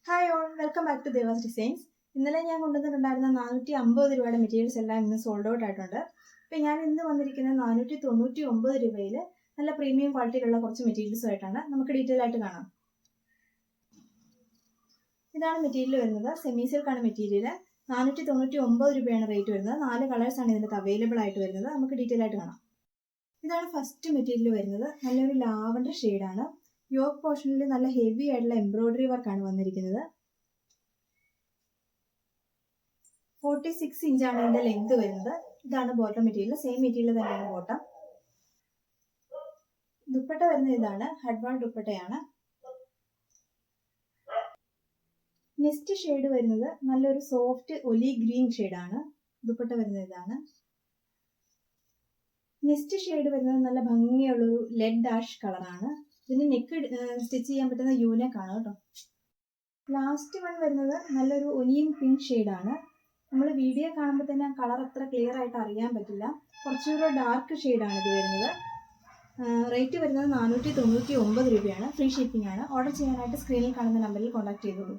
Hi all, welcome back to Devas designs. ഇന്നലെ ഞാൻ കൊണ്ടുവന്നിട്ടുണ്ടായിരുന്ന 450 രൂപയുടെ മെറ്റീരിയൽസ് എല്ലാം ഇന്ന് സോൾഡ് ഔട്ട് ആയിട്ടുണ്ട്. അപ്പം ഞാൻ ഇന്ന് വന്നിരിക്കുന്നത് 499 രൂപയിൽ നല്ല പ്രീമിയം ക്വാളിറ്റിയിലുള്ള കുറച്ച് മെറ്റീരിയൽസുമായിട്ടാണ്. നമുക്ക് ഡീറ്റെയിൽ ആയിട്ട് കാണാം. ഇതാണ് മെറ്റീരിയൽ വരുന്നത്. Semi സിൽക്കാണ് material. 499 രൂപയാണ് റേറ്റ് വരുന്നത്. 4 കളേഴ്സാണ് ഇതിനകത്ത് അവൈലബിൾ ആയിട്ട് വരുന്നത്. നമുക്ക് ഡീറ്റെയിൽ ആയിട്ട് കാണാം. ഇതാണ് ഫസ്റ്റ് മെറ്റീരിയൽ വരുന്നത്. നല്ലൊരു ലാവൻഡർ ഷെയ്ഡാണ്. യോക്ക് പോർഷനിൽ നല്ല ഹെവി ആയിട്ടുള്ള എംബ്രോയിഡറി വർക്കാണ് വന്നിരിക്കുന്നത്. 46 ഇഞ്ചാണ് ഇതിന്റെ ലെങ്ത് വരുന്നത്. ഇതാണ് ബോട്ടം മെറ്റീരിയൽ. സെയിം മെറ്റീരിയൽ തന്നെയാണ് ബോട്ടം. ദുപ്പട്ട വരുന്നത് ഇതാണ്. ഹെഡ്വാൾ ദുപ്പട്ടയാണ്. നെക്സ്റ്റ് ഷെയ്ഡ് വരുന്നത് നല്ലൊരു സോഫ്റ്റ് ഒലി ഗ്രീൻ ഷെയ്ഡാണ്. ദുപ്പട്ട വരുന്നത് ഇതാണ്. നെക്സ്റ്റ് ഷെയ്ഡ് വരുന്നത് നല്ല ഭംഗിയുള്ളൊരു ലെഡ് ആഷ് കളറാണ്. ഇതിന് നെക്ക് സ്റ്റിച്ച് ചെയ്യാൻ പറ്റുന്ന യൂനെക്കാണ് കേട്ടോ. ലാസ്റ്റ് വൺ വരുന്നത് നല്ലൊരു ഒനിയൻ പിങ്ക് ഷെയ്ഡാണ്. നമ്മൾ വീഡിയോ കാണുമ്പോൾ തന്നെ കളർ അത്ര ക്ലിയർ ആയിട്ട് അറിയാൻ പറ്റില്ല. കുറച്ചുകൂടെ ഡാർക്ക് ഷെയ്ഡാണ് ഇത് വരുന്നത്. റേറ്റ് വരുന്നത് 499 രൂപയാണ്. ഫ്രീ ഷിപ്പിംഗ് ആണ്. ഓർഡർ ചെയ്യാനായിട്ട് സ്ക്രീനിൽ കാണുന്ന നമ്പറിൽ കോൺടാക്ട് ചെയ്തോളൂ.